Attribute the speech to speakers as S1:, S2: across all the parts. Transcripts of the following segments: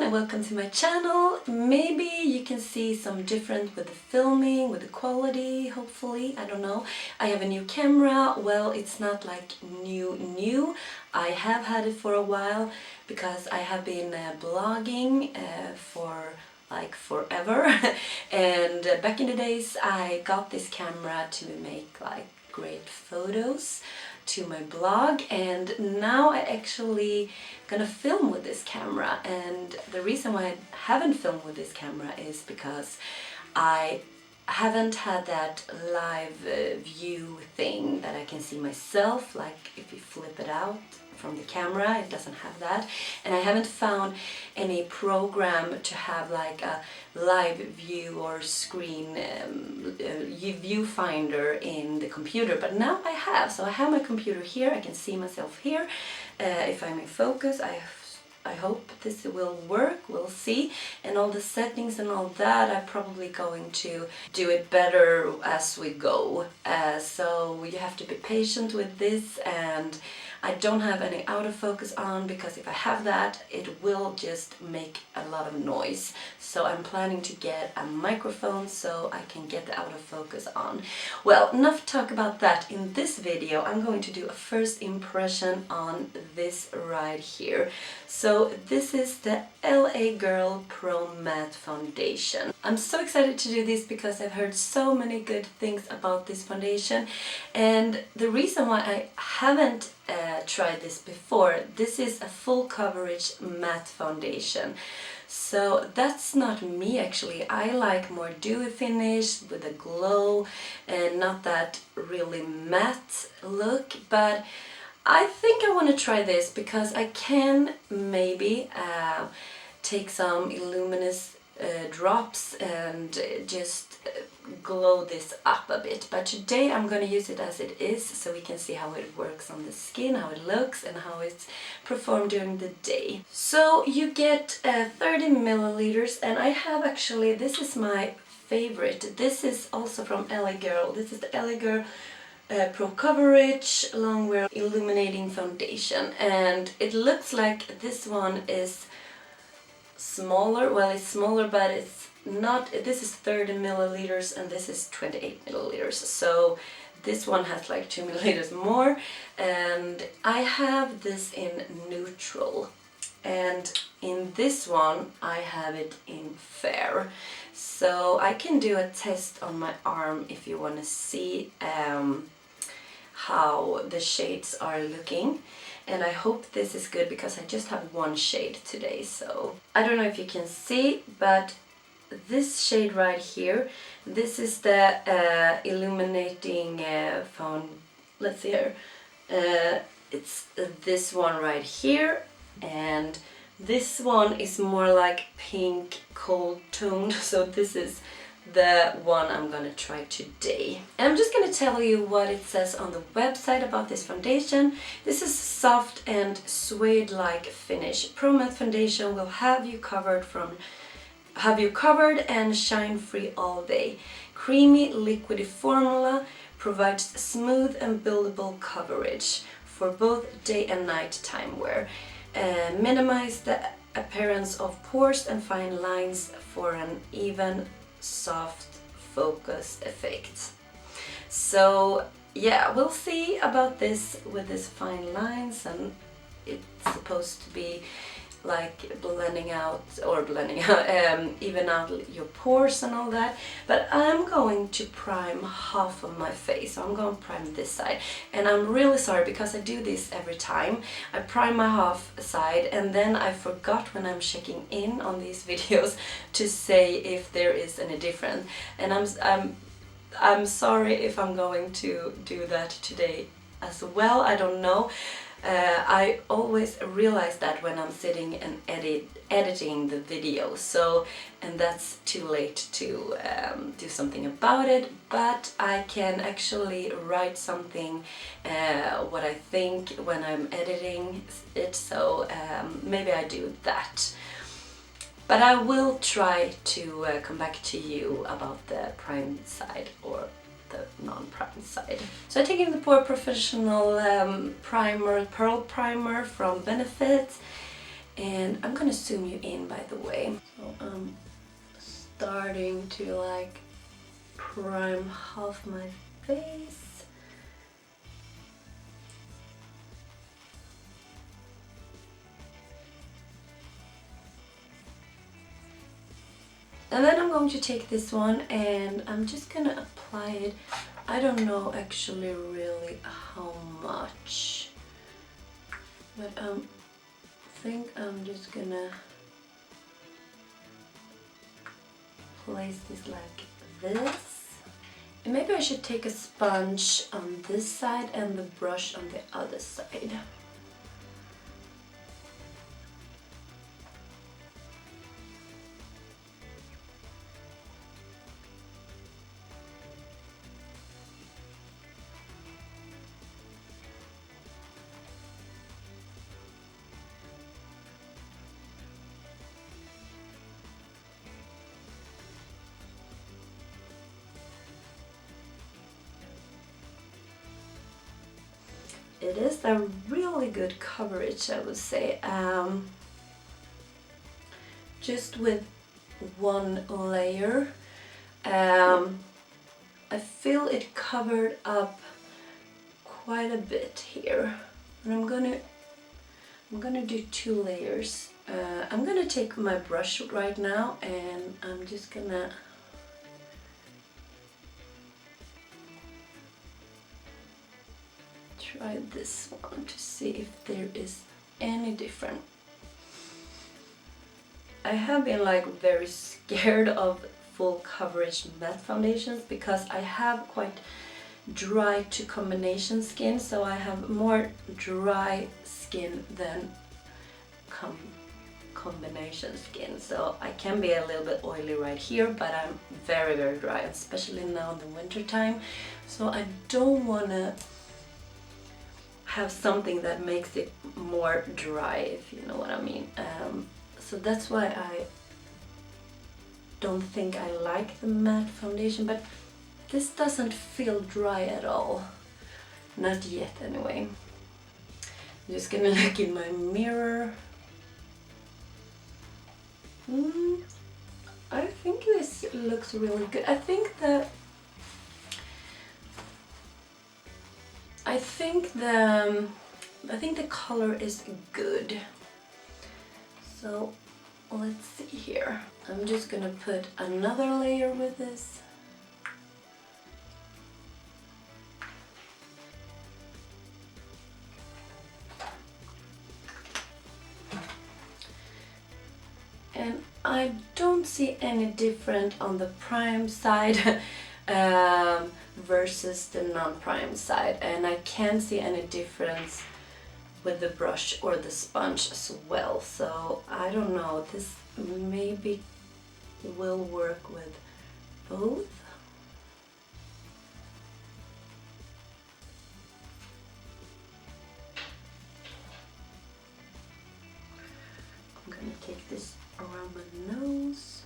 S1: and welcome to my channel. Maybe you can see some different with the filming, with the quality, hopefully, I don't know. I have a new camera. Well, it's not like new. I have had it for a while because I have been blogging for like forever and back in the days I got this camera to make like great photos to my blog, and now I actually gonna film with this camera. And the reason why I haven't filmed with this camera is because I haven't had that live view thing that I can see myself, like if you flip it out from the camera, it doesn't have that. And I haven't found any program to have like a live view or screen viewfinder in the computer, but now I have. So I have my computer here, I can see myself here. If I'm in focus, I hope this will work, we'll see. And all the settings and all that, I'm probably going to do it better as we go. So you have to be patient with this, and I don't have any autofocus on because if I have that, it will just make a lot of noise. So I'm planning to get a microphone so I can get the autofocus on. Well, enough talk about that. In this video, I'm going to do a first impression on this right here. So this is the LA Girl Pro Matte Foundation. I'm so excited to do this because I've heard so many good things about this foundation, and the reason why I haven't tried this before, this is a full coverage matte foundation. So that's not me actually. I like more dewy finish with a glow and not that really matte look, but I think I want to try this because I can maybe take some luminous drops and just glow this up a bit. But today I'm going to use it as it is so we can see how it works on the skin, how it looks and how it's performed during the day. So you get 30 milliliters, and I have actually, this is my favorite. This is also from LA Girl. This is the LA Girl Pro Coverage Longwear Illuminating Foundation, and it looks like this one is smaller. Well, it's smaller, but it's not. This is 30 milliliters and this is 28 milliliters, so this one has like 2 milliliters more. And I have this in neutral, and in this one I have it in fair. So I can do a test on my arm if you want to see how the shades are looking. And I hope this is good because I just have one shade today. So I don't know if you can see, but this shade right here, this is the illuminating let's see here. It's this one right here, and this one is more like pink cold toned. So this is the one I'm gonna try today. And I'm just gonna tell you what it says on the website about this foundation. This is soft and suede-like finish. Pro Matte Foundation will have you covered and shine-free all day. Creamy, liquidy formula provides smooth and buildable coverage for both day and night time wear. Minimize the appearance of pores and fine lines for an even, soft, focused effect. So yeah, we'll see about this with these fine lines, and it's supposed to be like blending out, even out your pores and all that. But I'm going to prime half of my face, so I'm going to prime this side. And I'm really sorry because I do this every time. I prime my half side and then I forgot when I'm checking in on these videos to say if there is any difference. And I'm sorry if I'm going to do that today as well. I don't know. I always realize that when I'm sitting and editing the video, so, and that's too late to do something about it, but I can actually write something what I think when I'm editing it, so maybe I do that. But I will try to come back to you about the prime side or the non-prime side. So I'm taking the Pore Professional primer, Pearl Primer from Benefit, And I'm gonna zoom you in, by the way. So I'm starting to like prime half my face. And then I'm going to take this one and I'm just gonna apply it. I don't know actually really how much, but I think I'm just gonna place this like this. And maybe I should take a sponge on this side and the brush on the other side. It is a really good coverage, I would say. Just with one layer, I feel it covered up quite a bit here, and I'm gonna do 2 layers. I'm gonna take my brush right now, and I'm just gonna try this one to see if there is any different. I have been like very scared of full coverage matte foundations because I have quite dry to combination skin, so I have more dry skin than combination skin, so I can be a little bit oily right here, but I'm very dry, especially now in the winter time, so I don't want to have something that makes it more dry, if you know what I mean. So that's why I don't think I like the matte foundation, but this doesn't feel dry at all. Not yet, anyway. I'm just gonna look in my mirror. I think this looks really good. I think the color is good. So let's see here. I'm just gonna put another layer with this. And I don't see any different on the prime side versus the non-prime side, and I can't see any difference with the brush or the sponge as well, so I don't know, this maybe will work with both. I'm gonna take this around my nose.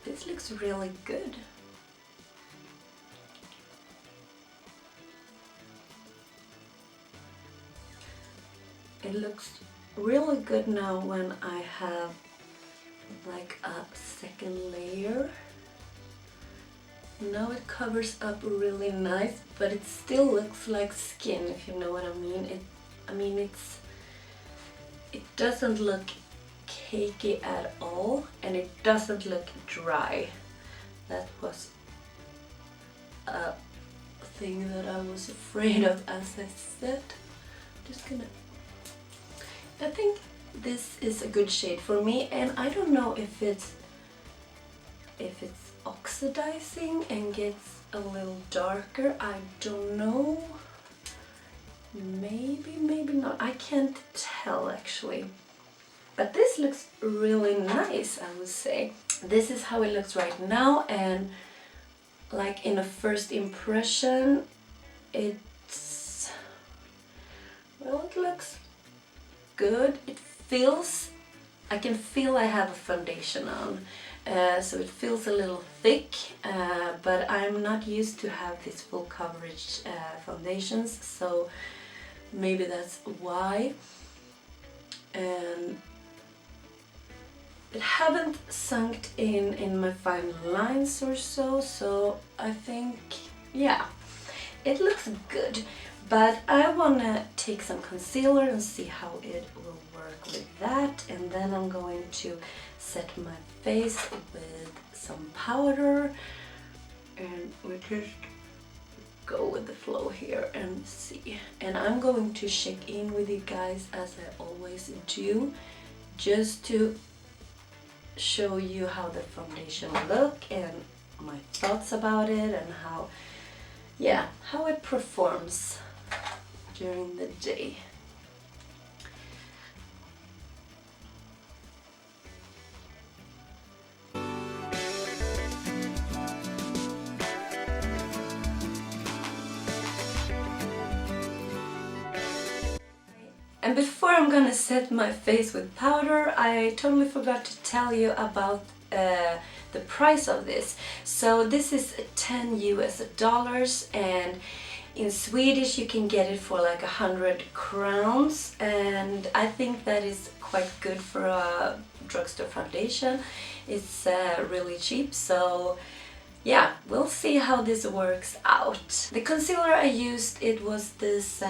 S1: This looks really good. It looks really good now when I have like a second layer. Now it covers up really nice, but it still looks like skin, if you know what I mean. It doesn't look cakey at all, and it doesn't look dry. That was a thing that I was afraid of, as I said. Just gonna, I think this is a good shade for me, and I don't know if it's oxidizing and gets a little darker. I don't know. Maybe not. I can't tell actually. But this looks really nice, I would say. This is how it looks right now, and like in a first impression, it's, well, it looks good. It feels, I can feel I have a foundation on, so it feels a little thick, but I'm not used to have these full coverage foundations, so maybe that's why. And it haven't sunk in my fine lines or so, so I think, yeah, it looks good. But I wanna take some concealer and see how it will work with that, and then I'm going to set my face with some powder, and we just go with the flow here and see. And I'm going to check in with you guys as I always do, just to show you how the foundation look and my thoughts about it, and how, yeah, how it performs during the day. And before I'm gonna set my face with powder, I totally forgot to tell you about the price of this. So this is 10 US dollars, and in Swedish you can get it for like 100 crowns, and I think that is quite good for a drugstore foundation. It's really cheap, so yeah, we'll see how this works out. The concealer I used, it was this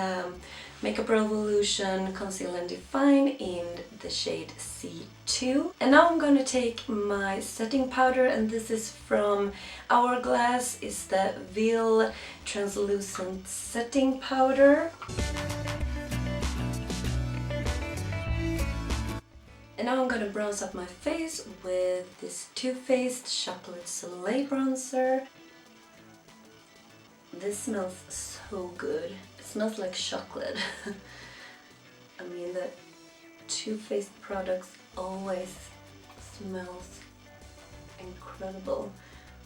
S1: Makeup Revolution Conceal and Define in the shade C2. And now I'm gonna take my setting powder, and this is from Hourglass. It's the Veil Translucent Setting Powder. And now I'm gonna bronze up my face with this Too Faced Chocolate Soleil bronzer. This smells so good. It smells like chocolate. I mean, the Too Faced products always smells incredible.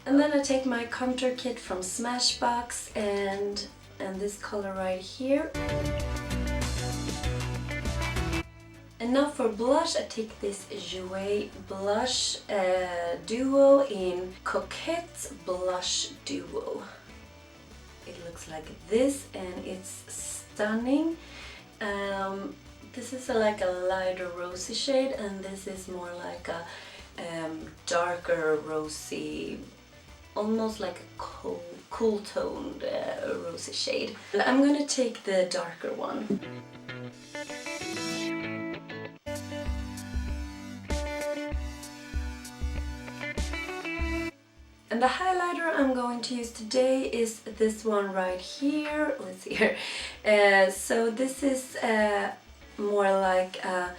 S1: And then I take my contour kit from Smashbox and this color right here. And now for blush, I take this Jouer Blush Duo in Coquette Blush Duo. It looks like this, and it's stunning. This is like a lighter rosy shade, and this is more like a darker rosy, almost like a cool toned rosy shade. I'm gonna take the darker one. And the highlighter I'm going to use today is this one right here. Let's see here. So this is more like a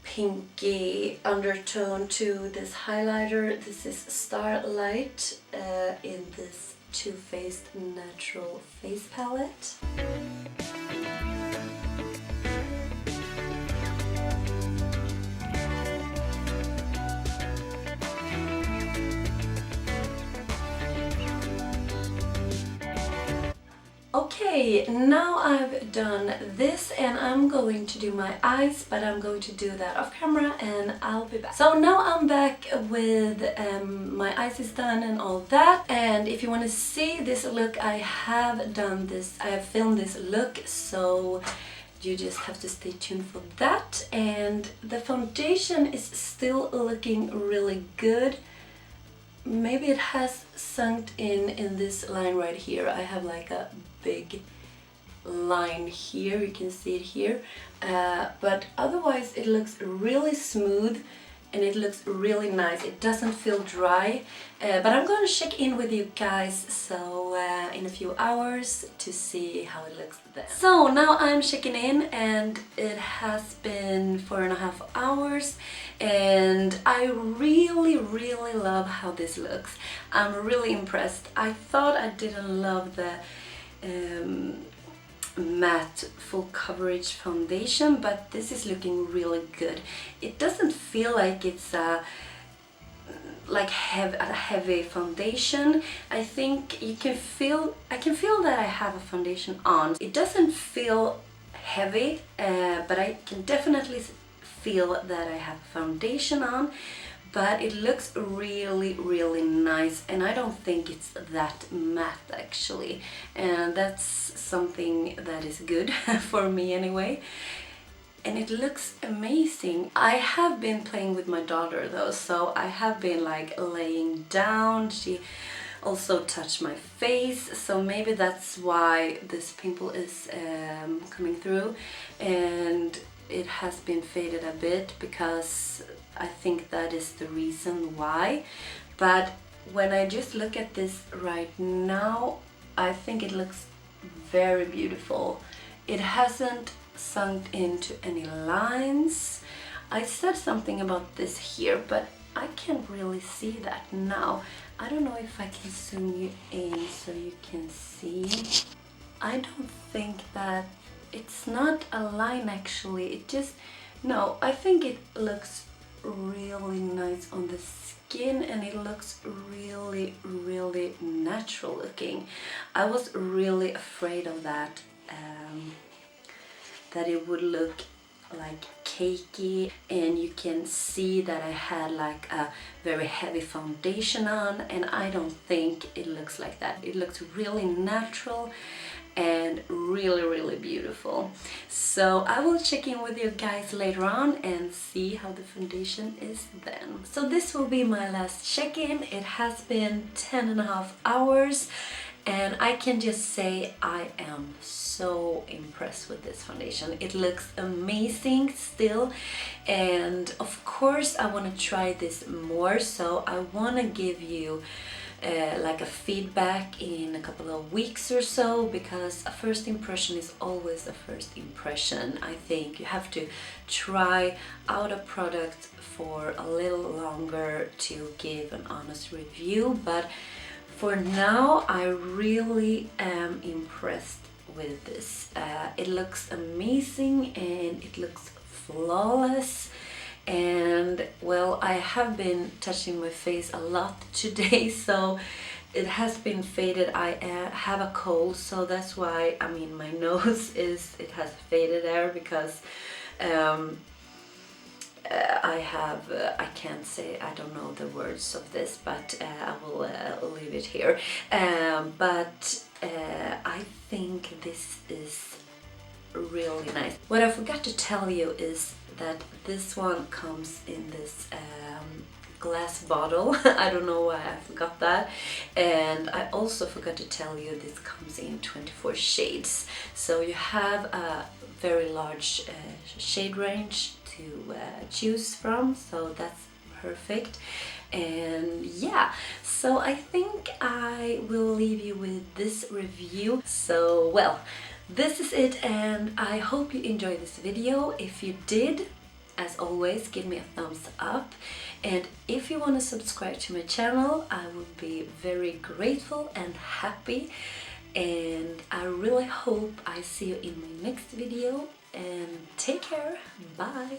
S1: pinky undertone to this highlighter. This is Starlight in this Too Faced Natural Face Palette. Okay, now I've done this, and I'm going to do my eyes, but I'm going to do that off camera and I'll be back. So now I'm back with my eyes is done and all that, and if you want to see this look, I have done this, I have filmed this look, so you just have to stay tuned for that. And the foundation is still looking really good. Maybe it has sunk in this line right here. I have like a big line here, you can see it here, but otherwise it looks really smooth and it looks really nice. It doesn't feel dry, but I'm going to check in with you guys so in a few hours to see how it looks then. So now I'm checking in, and it has been 4.5 hours, and I really love how this looks. I'm really impressed. I thought I didn't love the matte full coverage foundation, but this is looking really good. It doesn't feel like it's a heavy foundation. I think I can feel that I have a foundation on. It doesn't feel heavy, but I can definitely feel that I have foundation on. but it looks really nice, and I don't think it's that matte actually, and that's something that is good for me anyway. And it looks amazing. I have been playing with my daughter though, so I have been like laying down. She also touched my face, so maybe that's why this pimple is coming through, and it has been faded a bit, because I think that is the reason why. But when I just look at this right now, I think it looks very beautiful. It hasn't sunk into any lines. I said something about this here, but I can't really see that now. I don't know if I can zoom you in so you can see. I don't think that it's not a line actually. It just, no, I think it looks really nice on the skin, and it looks really natural looking. I was really afraid of that, that it would look like cakey, and you can see that I had like a very heavy foundation on, and I don't think it looks like that. It looks really natural and really beautiful. So I will check in with you guys later on and see how the foundation is then. So this will be my last check-in. It has been 10.5 hours, and I can just say I am so impressed with this foundation. It looks amazing still, and of course I want to try this more, so I want to give you like a feedback in a couple of weeks or so, because a first impression is always a first impression. I think you have to try out a product for a little longer to give an honest review, but for now I really am impressed with this. It looks amazing and it looks flawless. And well, I have been touching my face a lot today, so it has been faded. I have a cold, so that's why, I mean, my nose it has faded there, because I can't say, I don't know the words of this, but I will leave it here. But I think this is really nice. What I forgot to tell you is that this one comes in this glass bottle. I don't know why I forgot that. And I also forgot to tell you this comes in 24 shades. So you have a very large shade range to choose from, so that's perfect. And yeah, so I think I will leave you with this review. So well, this is it, and I hope you enjoyed this video. If you did, as always, give me a thumbs up, and if you want to subscribe to my channel, I would be very grateful and happy. And I really hope I see you in my next video, and take care. Bye.